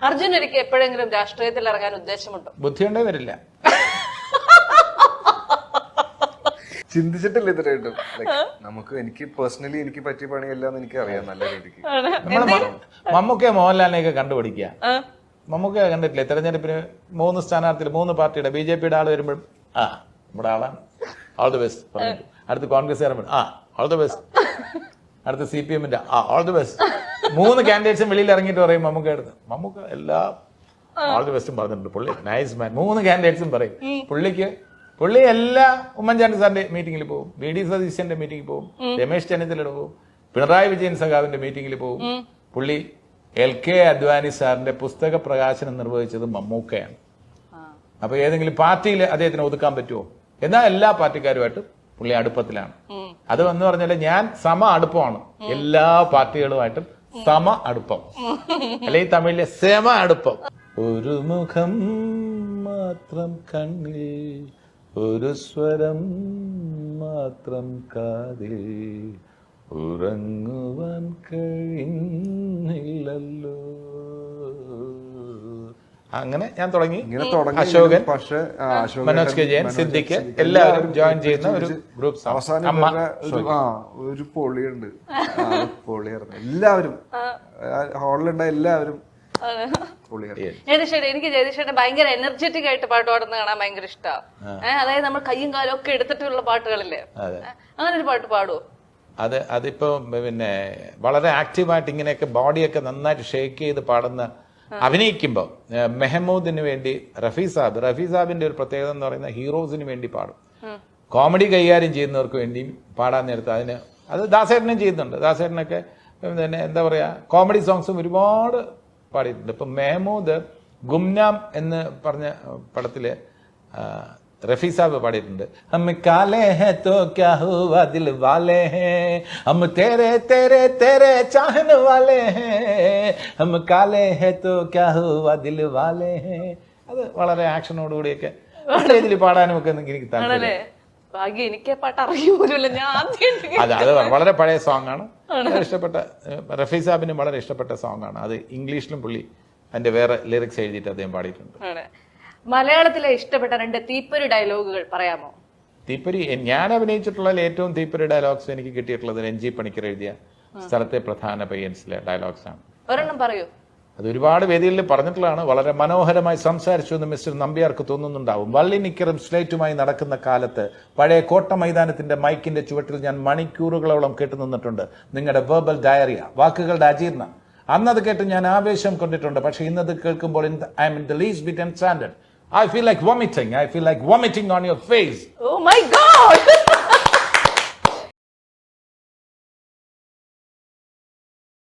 അർജുൻ എനിക്ക് എപ്പോഴെങ്കിലും രാഷ്ട്രീയത്തിൽ ഇറങ്ങാൻ ഉദ്ദേശമുണ്ടോ? ബുദ്ധിയുണ്ടേ വരില്ല. ചിന്തിച്ചിട്ടില്ല ഇത്രയായിട്ടും. നമുക്ക് എനിക്ക് പേഴ്സണലി എനിക്ക് പറ്റിയ പണിയല്ലാന്ന് എനിക്ക് അറിയാം നല്ല രീതിക്ക്. മമ്മൂക്കയെ മോഹൻലാലിനെയൊക്കെ കണ്ടുപിടിക്കുക. മമ്മൂക്ക കണ്ടിട്ടില്ലേ തെരഞ്ഞെടുപ്പിന് 3 സ്ഥാനാർത്ഥികൾ 3 പാർട്ടിയുടെ BJPയുടെ ആള് വരുമ്പോഴും നമ്മുടെ ആളാണ് ഓൾ ദി ബെസ്റ്റ് പറഞ്ഞു. അടുത്ത് കോൺഗ്രസ് ഓൾ ദി ബെസ്റ്റ്, അടുത്ത് CPM-ന്റെ ഓൾ ദി ബെസ്റ്റ്. 3 കാൻഡിഡേറ്റ്സും വെളിയിൽ ഇറങ്ങിയിട്ട് പറയും മമ്മൂക്ക എല്ലാ ഓൾ ദി ബെസ്റ്റും പറഞ്ഞിട്ടുണ്ട്. പുള്ളി നൈസ് മാൻ. 3 കാൻഡിഡേറ്റ്സും പറയും. പുള്ളി എല്ലാ ഉമ്മൻചാണ്ടി സാറിന്റെ മീറ്റിംഗിൽ പോകും, VD സതീശന്റെ മീറ്റിംഗിൽ പോകും, രമേശ് ചെന്നിത്തലയുടെ പോകും, പിണറായി വിജയൻ സഖാവിന്റെ മീറ്റിംഗിൽ പോകും. പുള്ളി LK അദ്വാനി സാറിന്റെ പുസ്തക പ്രകാശനം നിർവഹിച്ചത് മമ്മൂക്കയാണ്. അപ്പൊ ഏതെങ്കിലും പാർട്ടിയിൽ അദ്ദേഹത്തിന് ഒതുക്കാൻ പറ്റുമോ? എന്നാൽ എല്ലാ പാർട്ടിക്കാരുമായിട്ട് പുള്ളി അടുപ്പത്തിലാണ്. അത് എന്ന് പറഞ്ഞാൽ ഞാൻ സമ അടുപ്പമാണ് എല്ലാ പാർട്ടികളുമായിട്ടും, സമ അടുപ്പം, അല്ലെങ്കിൽ തമിഴിലെ സമ അടുപ്പം. ഒരു മുഖം മാത്രം കണ്ണിൽ, ഒരു സ്വരം മാത്രം കാതിൽ, ഉറങ്ങുവാൻ കഴിയുന്നില്ലല്ലോ. അങ്ങനെ ഞാൻ തുടങ്ങി. അശോകൻ, മനോജ് കെ ജയൻ, സിദ്ദിഖ് എല്ലാവരും ജോയിൻ ചെയ്യുന്ന ഒരു ഗ്രൂപ്പ്. അവസാനം ഒരു പൊളിയുണ്ട്, പൊളിയായിരുന്നു. എല്ലാവരും ഹാളിലുണ്ടായ എല്ലാവരും എനിക്ക് ജയതിഷേട്ടൻ ഭയങ്കര എനർജറ്റിക് ആയിട്ട് പാട്ട് പാടുന്ന കാണാൻ ഭയങ്കര ഇഷ്ടമാണ്. അതായത് നമ്മൾ കയ്യും കാലും ഒക്കെ എടുത്തിട്ടുള്ള പാട്ടുകളില്ലേ, അങ്ങനെ ഒരു പാട്ട് പാടുവോ? അതിപ്പോ പിന്നെ വളരെ ആക്റ്റീവായിട്ട് ഇങ്ങനെയൊക്കെ ബോഡിയൊക്കെ നന്നായിട്ട് ഷേക്ക് ചെയ്ത് പാടുന്ന അഭിനയിക്കുമ്പോൾ മെഹമ്മൂദിന് വേണ്ടി റഫീ സാബിന്റെ ഒരു പ്രത്യേകത എന്ന് പറയുന്ന ഹീറോസിന് വേണ്ടി പാടും. കോമഡി കൈകാര്യം ചെയ്യുന്നവർക്ക് വേണ്ടിയും പാടാൻ നേരത്ത് അത് ദാസേട്ടനും ചെയ്യുന്നുണ്ട്. ദാസേട്ടനൊക്കെ പിന്നെ എന്താ പറയാ കോമഡി സോങ്സും ഒരുപാട് പാടിയിട്ടുണ്ട്. ഇപ്പൊ മെഹമ്മൂദ് ഗുംനാം എന്ന് പറഞ്ഞ പടത്തില് റഫീ സാബ് പാടിയിട്ടുണ്ട്. ഹം കാലേ ഹേ തോ ക്യാ ഹുവാ ദിൽ വാലേ ഹേ, ഹം തേരെ തേരെ തേരെ ചാഹനെ വാലേ ഹേ, ഹം കാലേ ഹേ തോ ക്യാ ഹുവാ ദിൽ വാലേ ഹേ. അത് വളരെ ആക്ഷനോടുകൂടിയൊക്കെ സ്റ്റേജിൽ പാടാനും ഒക്കെ എനിക്ക് താല്പര്യം. എനിക്ക് പാട്ട് അറിയൂല, ഞാൻ അത് വളരെ പഴയ സോങ് ആണ്. ഇഷ്ടപ്പെട്ട റഫീ സാബിനും വളരെ ഇഷ്ടപ്പെട്ട സോങ് ആണ് അത്. ഇംഗ്ലീഷിലും പുള്ളി അതിന്റെ വേറെ ലിറിക്സ് എഴുതിയിട്ട് അദ്ദേഹം പാടിയിട്ടുണ്ട്. മലയാളത്തിലെ ഇഷ്ടപ്പെട്ട 2 തീപ്പൊരി ഡയലോഗുകൾ പറയാമോ? തീപ്പൊരി ഞാൻ അഭിനയിച്ചിട്ടുള്ള ഏറ്റവും തീപ്പൊരി ഡയലോഗ്സ് എനിക്ക് കിട്ടിയിട്ടുള്ളത് NG പണിക്കർ എഴുതിയ സ്ഥലത്തെ പ്രധാന പയ്യൻസിലെ ഡയലോഗ്സ് ആണ്. ഒരെണ്ണം പറയൂ. അത് ഒരുപാട് വേദികളിൽ പറഞ്ഞിട്ടുള്ളതാണ്. വളരെ മനോഹരമായി സംസാരിച്ചു എന്ന് മിസ്റ്റർ നമ്പ്യാർക്ക് തോന്നുന്നുണ്ടാവും. വള്ളി നിക്കറും സ്ലേറ്റുമായി നടക്കുന്ന കാലത്ത് പഴയ കോട്ട മൈതാനത്തിന്റെ മൈക്കിന്റെ ചുവട്ടിൽ ഞാൻ മണിക്കൂറുകളോളം കേട്ടു നിന്നിട്ടുണ്ട് നിങ്ങളുടെ വെർബൽ ഡയറിയ, വാക്കുകളുടെ അജീർണം. അന്നത് കേട്ട് ഞാൻ ആവേശം കൊണ്ടിട്ടുണ്ട്. പക്ഷെ ഇന്നത് കേൾക്കുമ്പോൾ I'm in the least bit enchanted. I feel like vomiting. I feel like vomiting on your face. Oh my God!